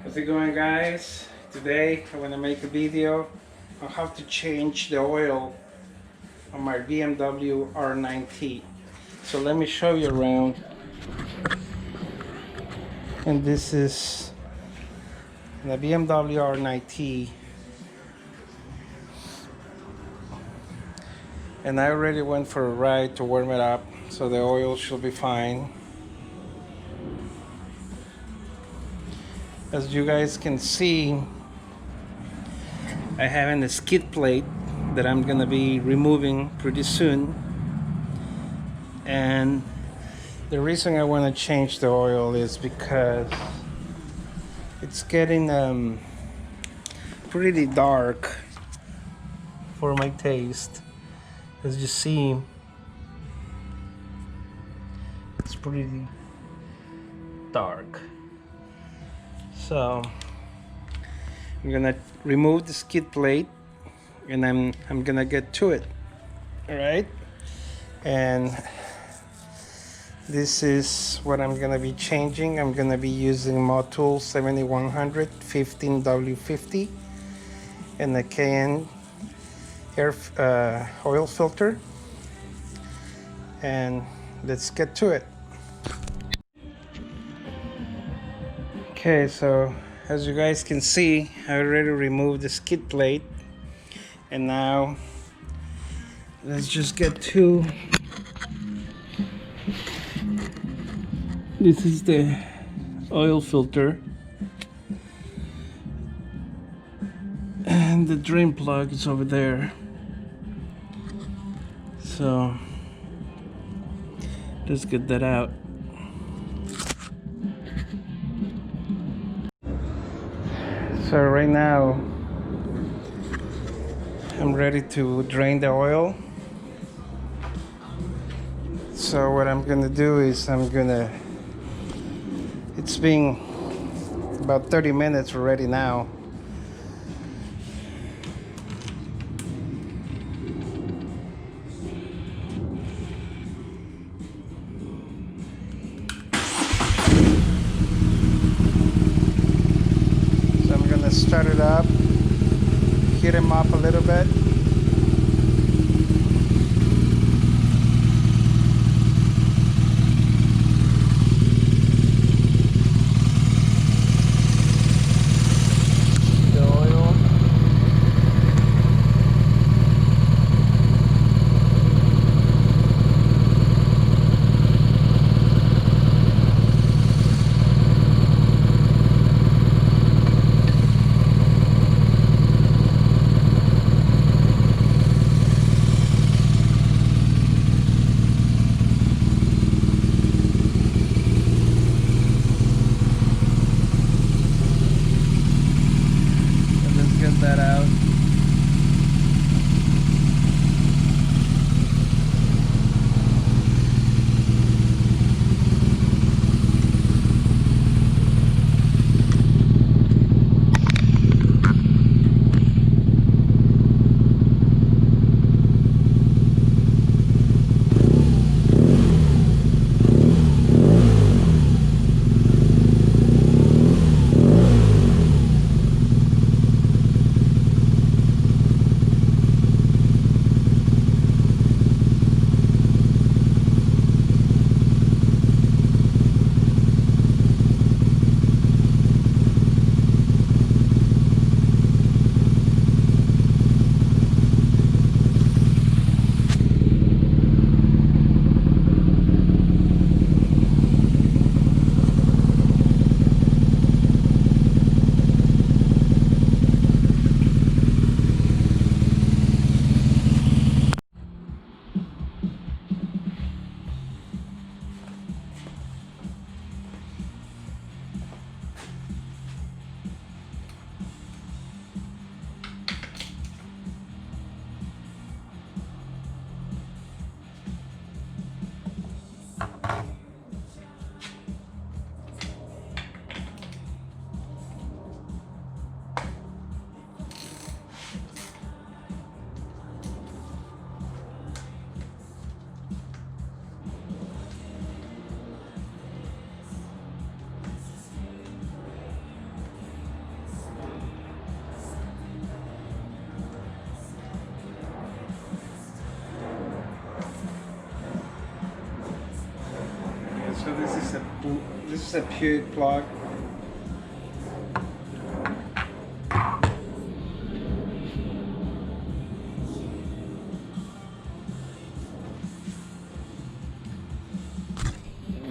How's it going, guys? Today I want to make a video on how to change the oil on my BMW R9T. So let me show you around. And this is the BMW R9T. And I already went for a ride to warm it up, so the oil should be fine. As you guys can see, I have a skid plate that I'm gonna be removing pretty soon. And the reason I want to change the oil is because it's getting pretty dark for my taste. As you see, it's pretty dark. So I'm gonna remove the skid plate and I'm gonna get to it. All right, and this is what I'm gonna be changing. I'm gonna be using Motul 7100 15W50 and the KN air oil filter, and let's get to it. Okay, so as you guys can see, I already removed the skid plate, and now let's just get to. This is the oil filter, and the drain plug is over there. So let's get that out. So right now I'm ready to drain the oil. So what I'm gonna do is it's been about 30 minutes already now. So I'm gonna start it up, heat him up a little bit. This is a Puig plug.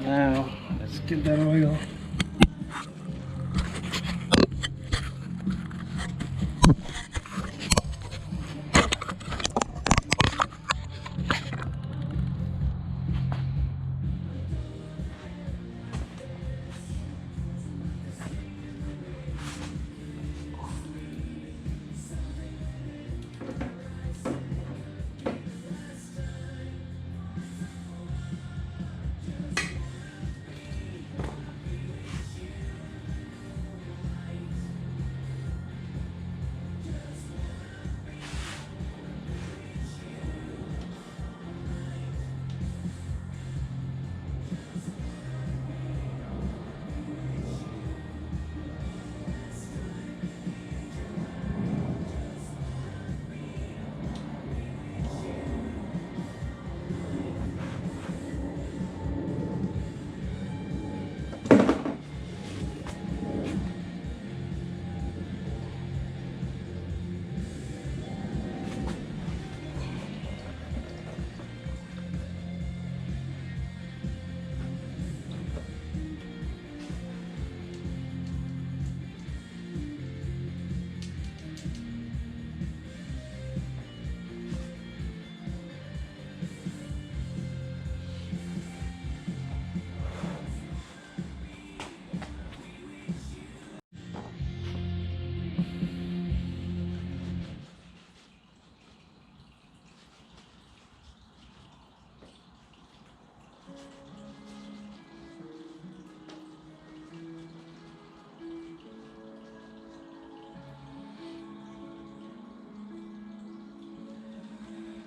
Now let's get that oil.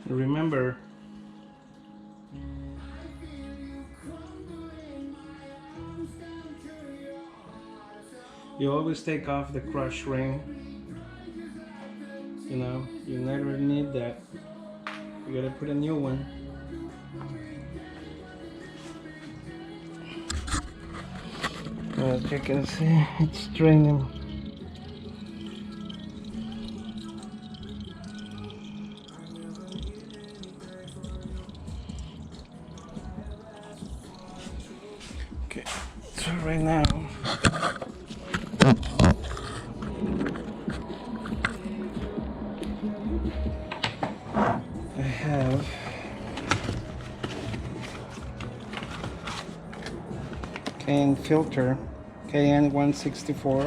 Remember, you always take off the crush ring. You know, you never need that. You gotta put a new one. As you can see, it's draining. Okay, so right now I have KN filter, KN 164.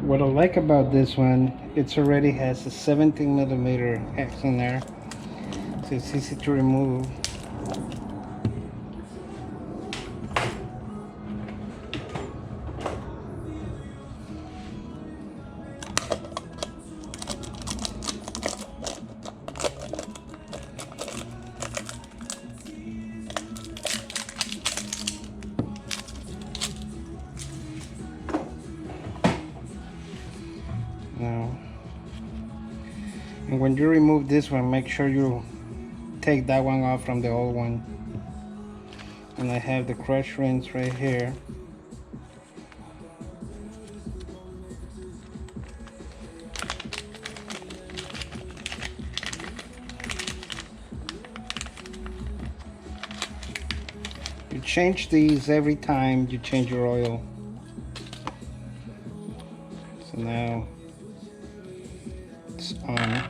What I like about this one, it already has a 17mm hex in there, so it's easy to remove. Now, and when you remove this one, make sure you take that one off from the old one. And I have the crush rinse right here. You change these every time you change your oil. So now it's on.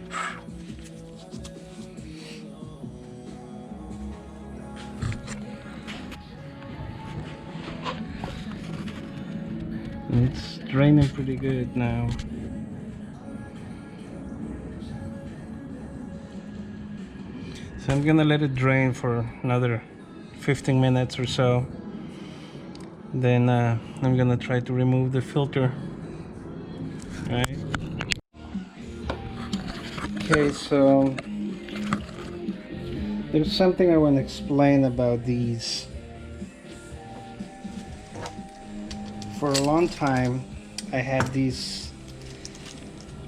And it's draining pretty good now. So I'm gonna let it drain for another 15 minutes or so. Then I'm gonna try to remove the filter. Right. Okay, so there's something I want to explain about these. For a long time I had this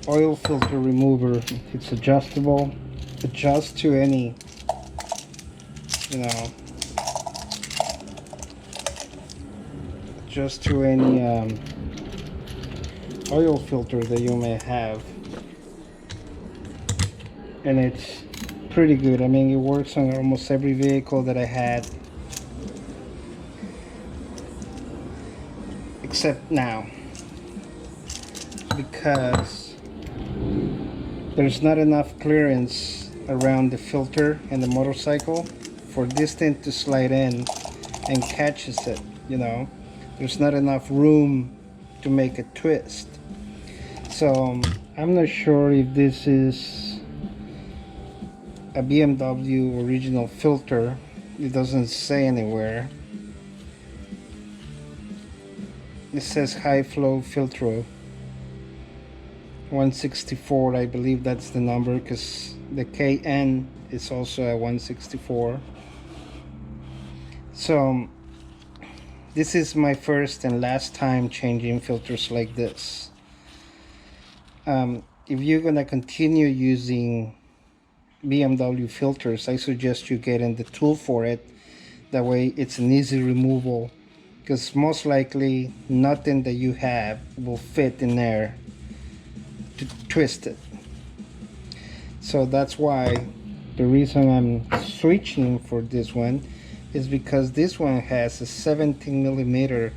oil filter remover. It's adjustable, adjusts to any you know, just to any oil filter that you may have. And it's pretty good. I mean, it works on almost every vehicle that I had, except now, because there's not enough clearance around the filter and the motorcycle for this thing to slide in and catches it, you know. There's not enough room to make a twist. So I'm not sure if this is a BMW original filter. It doesn't say anywhere. It says high flow filter 164. I believe that's the number, because the KN is also a 164. So this is my first and last time changing filters like this. If you're gonna continue using BMW filters, I suggest you getting the tool for it. That way it's an easy removal, because most likely nothing that you have will fit in there to twist it. So that's why the reason I'm switching for this one is because this one has a 17 millimeter,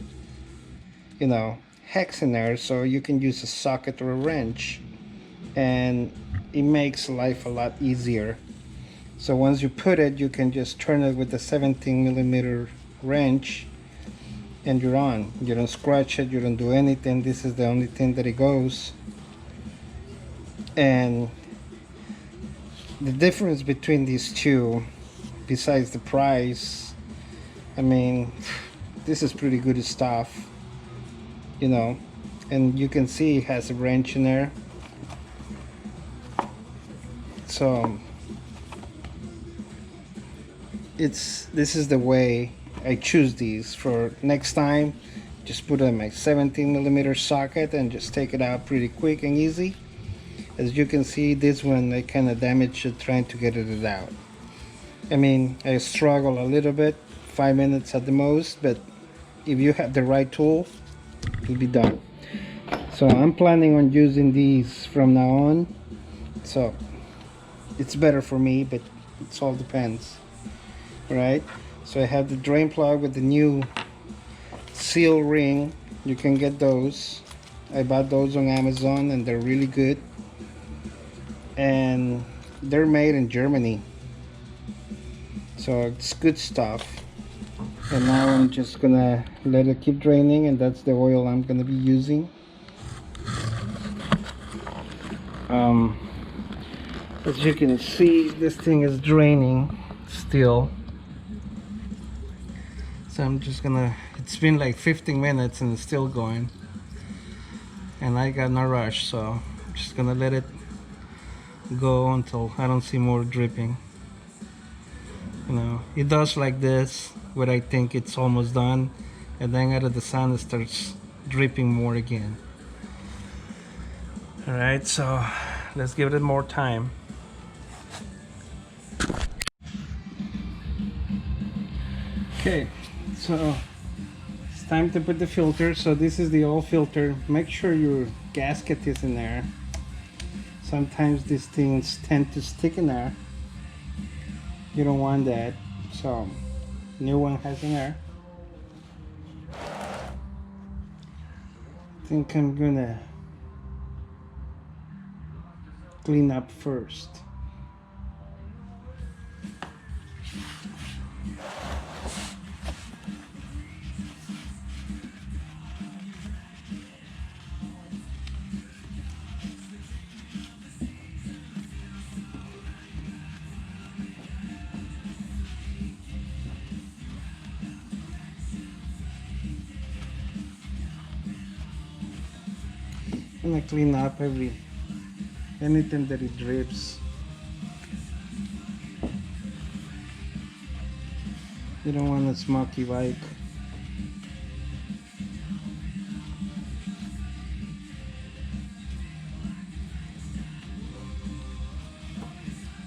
you know, hex in there, so you can use a socket or a wrench, and it makes life a lot easier. So once you put it, you can just turn it with the 17 millimeter wrench and you're on. You don't scratch it, you don't do anything. This is the only thing that it goes. And the difference between these two, besides the price, I mean, this is pretty good stuff, you know. And you can see it has a wrench in there. So this is the way I choose these. For next time, just put in my 17 millimeter socket and just take it out pretty quick and easy. As you can see, this one I kind of damaged it trying to get it out. I mean, I struggle a little bit, 5 minutes at the most, but if you have the right tool, it'll be done. So I'm planning on using these from now on. So it's better for me, but it all depends. Right? So I have the drain plug with the new seal ring. You can get those. I bought those on Amazon and they're really good. And they're made in Germany. So it's good stuff. And now I'm just gonna let it keep draining, and that's the oil I'm gonna be using. As you can see, this thing is draining still. So I'm just gonna, it's been like 15 minutes and it's still going. And I got no rush, so I'm just gonna let it go until I don't see more dripping. You know, it does like this when I think it's almost done, and then out of the sun it starts dripping more again. Alright, so let's give it more time. Okay, so it's time to put the filter. So this is the oil filter. Make sure your gasket is in there. Sometimes these things tend to stick in there. You don't want that. So new one has in there. I think I'm gonna clean up first. I'm gonna clean up anything that it drips. You don't want a smoky bike.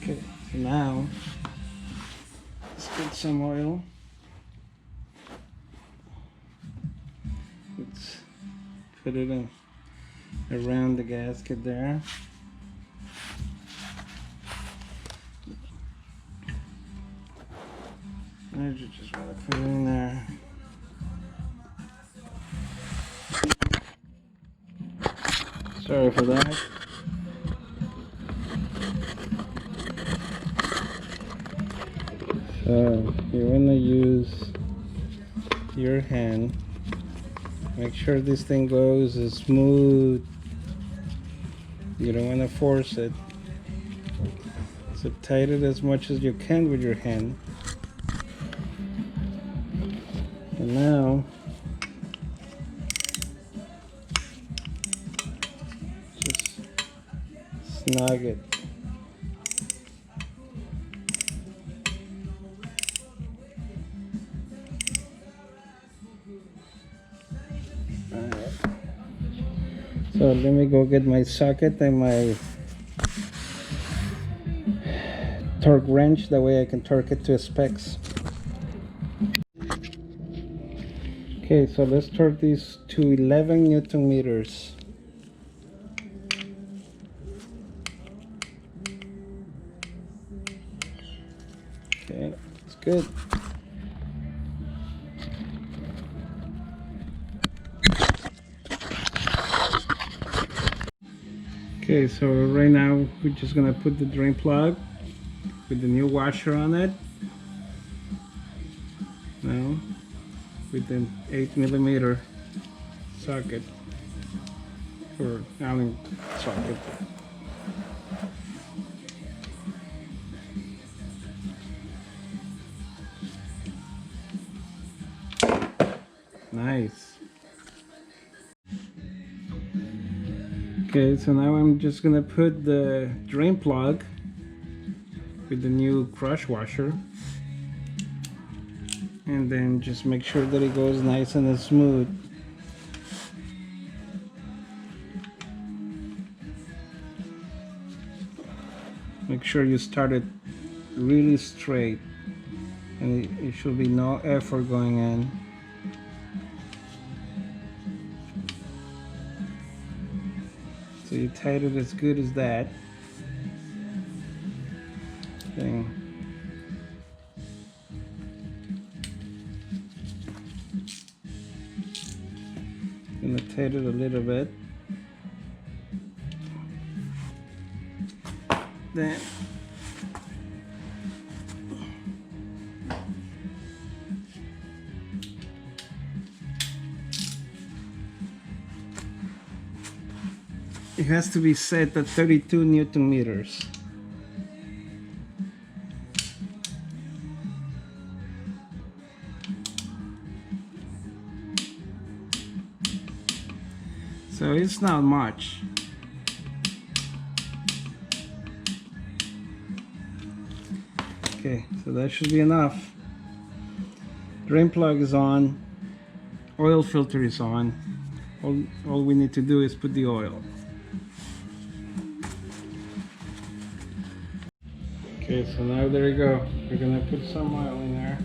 Okay, so now let's put Get some oil. Let's put it in around the gasket there. I just want to put it in there. Sorry for that. So you want to use your hand. Make sure this thing goes smooth. You don't want to force it. So tight it as much as you can with your hand. And now just snug it. Alright. So let me go get my socket and my torque wrench, that way I can torque it to specs. Okay, so let's torque these to 11 Newton meters. Okay, it's good. Okay, so right now we're just gonna put the drain plug with the new washer on it. Now with the 8mm socket or Allen socket. Nice. Okay, so now I'm just gonna put the drain plug with the new crush washer, and then just make sure that it goes nice and smooth. Make sure you start it really straight, and it should be no effort going in. So you tight it as good as that. Thing. Gonna tight it a little bit. Then it has to be set at 32 Newton meters. So it's not much. Okay, so that should be enough. Drain plug is on, oil filter is on. All we need to do is put the oil. Okay, so now there you go. We're gonna put some oil in there.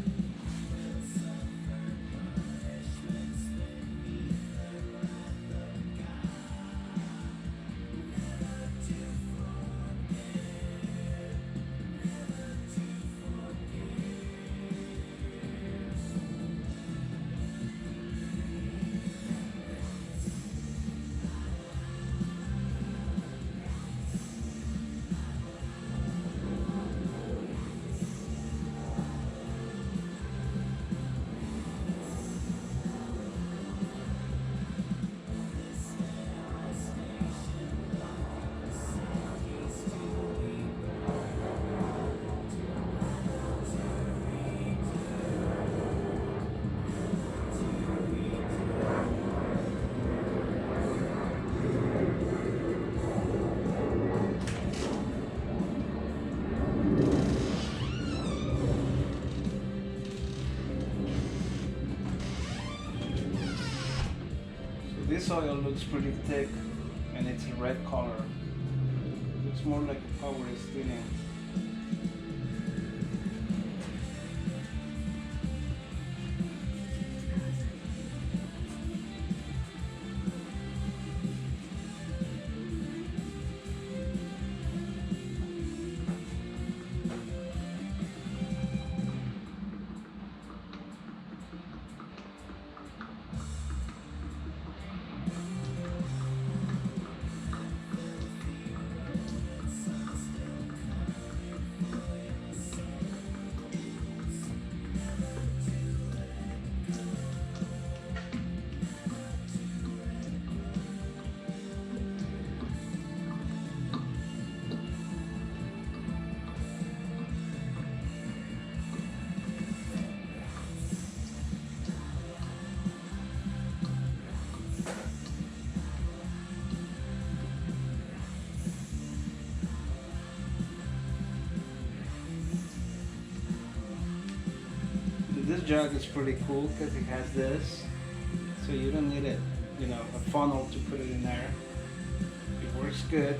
This oil looks pretty thick and it's a red color. It looks more like a power steering. This jug is pretty cool because it has this, so you don't need it, you know, a funnel to put it in there. It works good.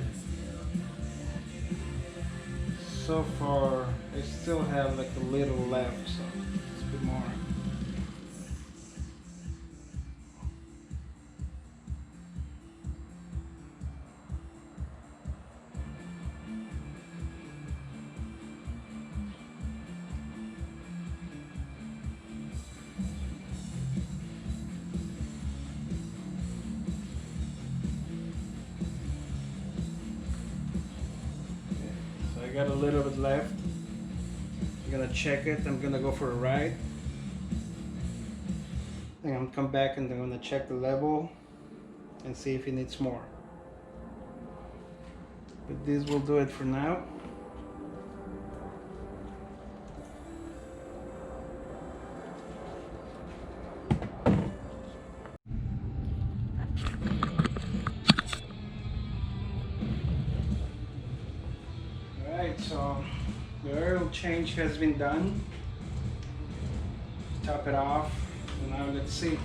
So far, I still have like a little left, so let's put more. I got a little bit left. I'm gonna check it. I'm gonna go for a ride. And I'm gonna come back and I'm gonna check the level and see if it needs more. But this will do it for now. Alright, so the oil change has been done. Top it off. And now let's see.